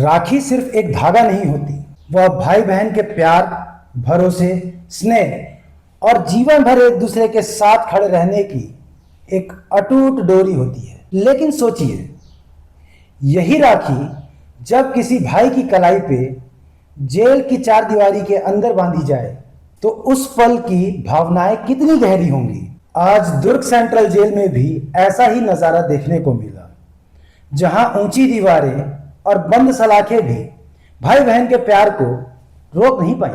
राखी सिर्फ एक धागा नहीं होती, वह भाई बहन के प्यार, भरोसे, स्नेह और जीवन भर एक दूसरे के साथ खड़े रहने की एक अटूट डोरी होती है। लेकिन सोचिए, यही राखी जब किसी भाई की कलाई पे जेल की चार दीवारी के अंदर बांधी जाए तो उस पल की भावनाएं कितनी गहरी होंगी। आज दुर्ग सेंट्रल जेल में भी ऐसा ही नजारा देखने को मिला, जहां ऊंची दीवारें और बंद सलाखें भी भाई बहन के प्यार को रोक नहीं पाई।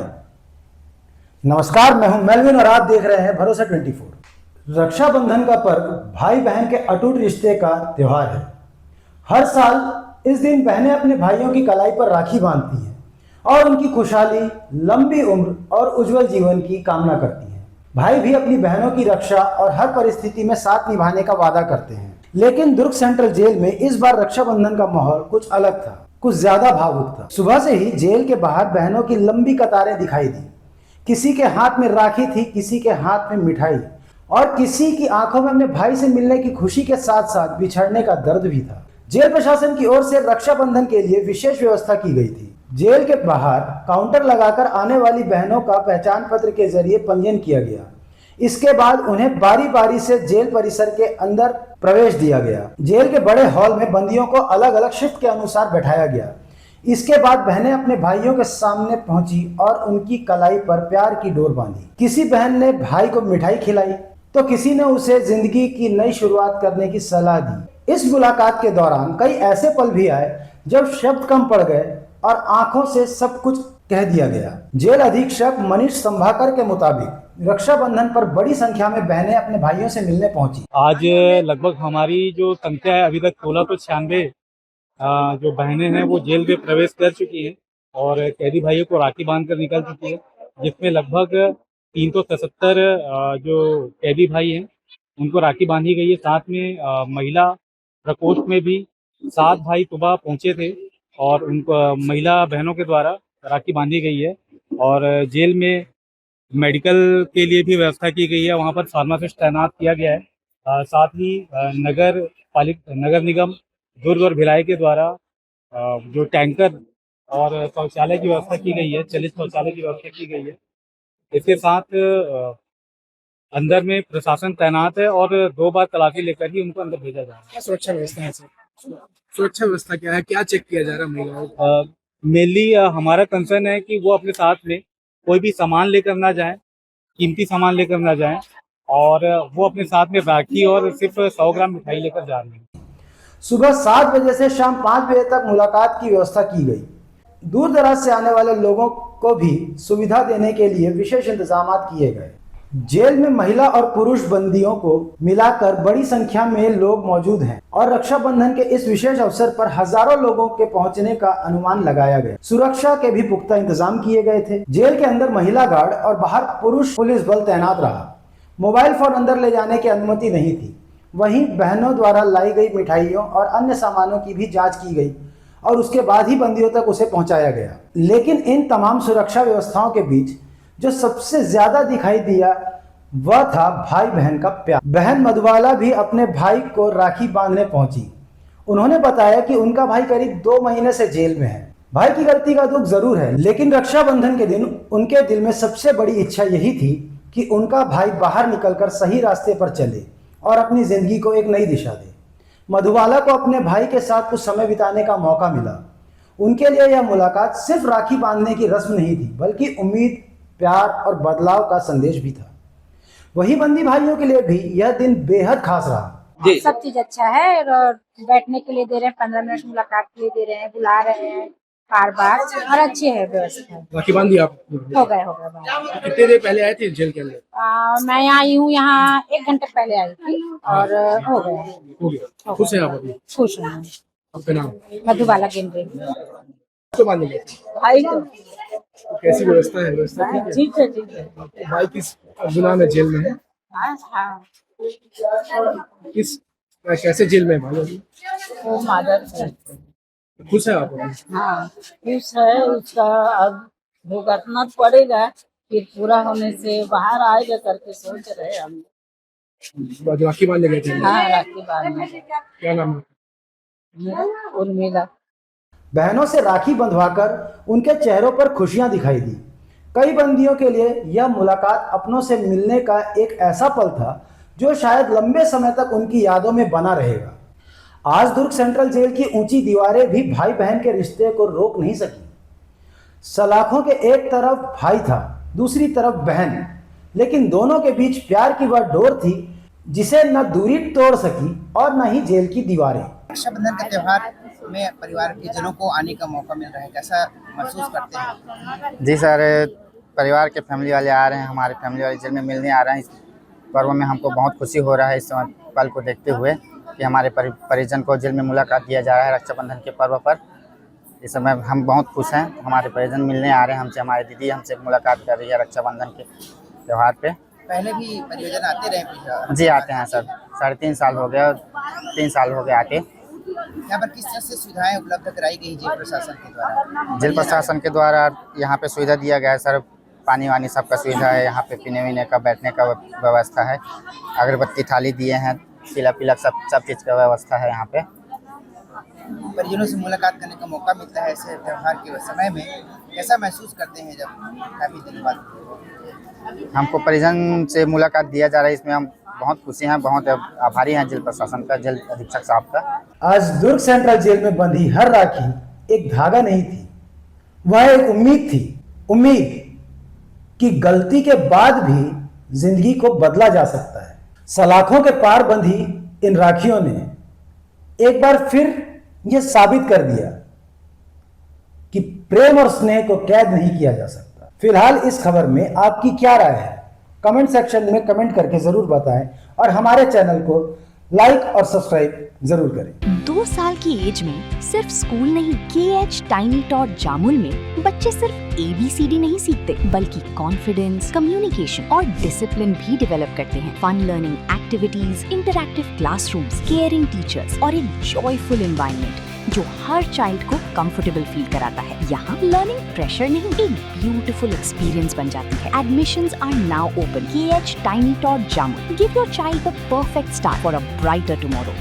नमस्कार, मैं हूं मेलविन और आप देख रहे हैं भरोसा 24। रक्षाबंधन का पर्व भाई बहन के अटूट रिश्ते का त्योहार है। हर साल इस दिन बहनें अपने भाइयों की कलाई पर राखी बांधती हैं और उनकी खुशहाली, लंबी उम्र और उज्जवल जीवन की कामना करती हैं। भाई भी अपनी बहनों की रक्षा और हर परिस्थिति में साथ निभाने का वादा करते हैं। लेकिन दुर्ग सेंट्रल जेल में इस बार रक्षाबंधन का माहौल कुछ अलग था, कुछ ज्यादा भावुक था। सुबह से ही जेल के बाहर बहनों की लंबी कतारें दिखाई दी। किसी के हाथ में राखी थी, किसी के हाथ में मिठाई और किसी की आंखों में अपने भाई से मिलने की खुशी के साथ साथ बिछड़ने का दर्द भी था। जेल प्रशासन की ओर से रक्षाबंधन के लिए विशेष व्यवस्था की गई थी। जेल के बाहर काउंटर लगाकर आने वाली बहनों का पहचान पत्र के जरिए पंजीयन किया गया। इसके बाद उन्हें बारी बारी से जेल परिसर के अंदर प्रवेश दिया गया। जेल के बड़े हॉल में बंदियों को अलग अलग शिफ्ट के अनुसार बैठाया गया। इसके बाद बहनें अपने भाइयों के सामने पहुंची और उनकी कलाई पर प्यार की डोर बांधी। किसी बहन ने भाई को मिठाई खिलाई तो किसी ने उसे जिंदगी की नई शुरुआत करने की सलाह दी। इस मुलाकात के दौरान कई ऐसे पल भी आए जब शब्द कम पड़ गए और आंखों से सब कुछ कह दिया गया। जेल अधीक्षक मनीष संभाकर के मुताबिक रक्षाबंधन पर बड़ी संख्या में बहनें अपने भाइयों से मिलने पहुंची। आज लगभग हमारी जो संख्या है अभी तक 1696 जो बहनें हैं वो जेल में प्रवेश कर चुकी हैं और कैदी भाइयों को राखी बांध कर निकल चुकी है, जिसमें लगभग 377 जो कैदी भाई हैं उनको राखी बांधी गई है। साथ में महिला प्रकोष्ठ में भी 7 भाई सुबह पहुंचे थे और उनको महिला बहनों के द्वारा राखी बांधी गई है। और जेल में मेडिकल के लिए भी व्यवस्था की गई है, वहाँ पर फार्मासिस्ट तैनात किया गया है। साथ ही नगर निगम दुर्ग और भिलाई के द्वारा जो टैंकर और शौचालय की व्यवस्था की गई है, चलित शौचालय की व्यवस्था की गई है। इसके साथ अंदर में प्रशासन तैनात है और 2 बार तलाशी लेकर ही उनको अंदर भेजा जा रहा है। क्या सुरक्षा व्यवस्था है सर? सुरक्षा व्यवस्था क्या है, क्या चेक किया जा रहा है महिलाओं को? मेनली हमारा कंसर्न है कि वो अपने साथ में कोई भी सामान लेकर ना जाएं, कीमती सामान लेकर ना जाएं और वो अपने साथ में राखी और सिर्फ 100 ग्राम मिठाई लेकर जा रहे हैं। सुबह 7 बजे से शाम 5 बजे तक मुलाकात की व्यवस्था की गई। दूर दराज से आने वाले लोगों को भी सुविधा देने के लिए विशेष इंतजाम किए गए। जेल में महिला और पुरुष बंदियों को मिलाकर बड़ी संख्या में लोग मौजूद हैं और रक्षाबंधन के इस विशेष अवसर पर हजारों लोगों के पहुंचने का अनुमान लगाया गया। सुरक्षा के भी पुख्ता इंतजाम किए गए थे। जेल के अंदर महिला गार्ड और बाहर पुरुष पुलिस बल तैनात रहा। मोबाइल फोन अंदर ले जाने की अनुमति नहीं थी। वहीं बहनों द्वारा लाई गई मिठाइयों और अन्य सामानों की भी जांच की गई और उसके बाद ही बंदियों तक उसे पहुंचाया गया। लेकिन इन तमाम सुरक्षा व्यवस्थाओं के बीच जो सबसे ज्यादा दिखाई दिया वह था भाई बहन का प्यार। बहन मधुबाला भी अपने भाई को राखी बांधने पहुंची। उन्होंने बताया कि उनका भाई करीब 2 महीने से जेल में है। भाई की गलती का दुख जरूर है, लेकिन रक्षाबंधन के दिन उनके दिल में सबसे बड़ी इच्छा यही थी कि उनका भाई बाहर निकलकर सही रास्ते पर चले और अपनी जिंदगी को एक नई दिशा दे। मधुबाला को अपने भाई के साथ कुछ समय बिताने का मौका मिला। उनके लिए यह मुलाकात सिर्फ राखी बांधने की रस्म नहीं थी, बल्कि उम्मीद, प्यार और बदलाव का संदेश भी था। वही बंदी भाइयों के लिए भी यह दिन बेहद खास रहा। सब चीज अच्छा है और बैठने के लिए दे रहे हैं, 15 मिनट मुलाकात के लिए दे रहे हैं, बुला रहे हैं बार बार और अच्छी है व्यवस्था। राखी बांधी आप? हो गए बात। कितने देर पहले आए थे जेल के अंदर? मैं आई हूँ यहाँ 1 घंटे पहले आई थी और हो गया। हो गया। खुश हैं आप अभी? खुश हूँ। आपका नाम? मधुबाला गेंद्रे। तो बांधे गए भाई तो कैसी व्यवस्था है? व्यवस्था ठीक है? ठीक है। भाई किस गुनाह में जेल में है? हाँ, किस कैसे जेल में है भाई? वो मादर है। खुश है आप अभी? हाँ खुश है। उसका अब भुगतना पड़ेगा, फिर पूरा होने से बाहर आएगा करके सोच रहे हम। राखी बांधने गए थे? हाँ, राखी बांधने। क्या नाम है? उर्मिला। बहनों से राखी बंधवाकर उनके चेहरों पर खुशियां दिखाई दी। कई बंदियों के लिए यह मुलाकात अपनों से मिलने का एक ऐसा पल था जो शायद लंबे समय तक उनकी यादों में बना रहेगा। आज दुर्ग सेंट्रल जेल की ऊंची दीवारें भी भाई बहन के रिश्ते को रोक नहीं सकी। सलाखों के एक तरफ भाई था, दूसरी तरफ बहन, लेकिन दोनों के बीच प्यार की वह डोर थी जिसे न दूरी तोड़ सकी और न ही जेल की दीवारें। रक्षाबंधन के त्यौहार में परिवार के जनों को आने का मौका मिल रहा है, कैसा महसूस करते हैं? जी सर, परिवार के फैमिली वाले आ रहे हैं, हमारे फैमिली वाले जेल में मिलने आ रहे हैं। इस पर्व में हमको बहुत खुशी हो रहा है इस पल को देखते हुए कि हमारे परिजन को जेल में मुलाकात दिया जा रहा है रक्षाबंधन के पर्व पर। इस समय हम बहुत खुश हैं, हमारे परिजन मिलने आ रहे हैं हमसे, हमारी दीदी हमसे मुलाकात कर रही है रक्षाबंधन के त्यौहार पे। पहले भी परिजन आते रहे पिछला? जी आते हैं सर, 3.5 साल हो गया, 3 साल हो गए आके। यहाँ पर किस तरह से सुविधाएं उपलब्ध कराई गई जेल प्रशासन के द्वारा? जेल प्रशासन के द्वारा यहाँ पे सुविधा दिया गया है सर, पानी वानी सबका सुविधा है, यहाँ पे पीने वीने का बैठने का व्यवस्था है, अगरबत्ती थाली दिए हैं, तिलक सब चीज़ का व्यवस्था है यहाँ पे। परिजनों से मुलाकात करने का मौका मिलता है ऐसे त्यौहार के समय में, कैसा महसूस करते हैं जब काफ़ी दिन बाद? हमको परिजन से मुलाकात दिया जा रहा है, इसमें हम बहुत खुशी हैं, बहुत आभारी हैं जेल प्रशासन का, जेल अधीक्षक साहब का। आज दुर्ग सेंट्रल जेल में बंधी हर राखी एक धागा नहीं थी, वह एक उम्मीद थी। उम्मीद कि गलती के बाद भी जिंदगी को बदला जा सकता है। सलाखों के पार बंधी इन राखियों ने एक बार फिर यह साबित कर दिया कि प्रेम और स्नेह को कैद नहीं किया जा सकता। फिलहाल इस खबर में आपकी क्या राय है? कमेंट सेक्शन में कमेंट करके जरूर बताएं और हमारे चैनल को लाइक और सब्सक्राइब जरूर करें। 2 साल की एज में सिर्फ स्कूल नहीं, KH टाइनी टॉट जामुल में बच्चे सिर्फ ABCD नहीं सीखते, बल्कि कॉन्फिडेंस, कम्युनिकेशन और डिसिप्लिन भी डेवलप करते हैं। Fun learning activities, interactive classrooms, caring teachers और एक जॉयफुल एनवायरनमेंट जो हर चाइल्ड को कंफर्टेबल फील कराता है। यहाँ लर्निंग प्रेशर नहीं, एक ब्यूटीफुल एक्सपीरियंस बन जाती है। Admissions are now open. KH tiny tot Jamul, give your child the perfect start for a brighter tomorrow.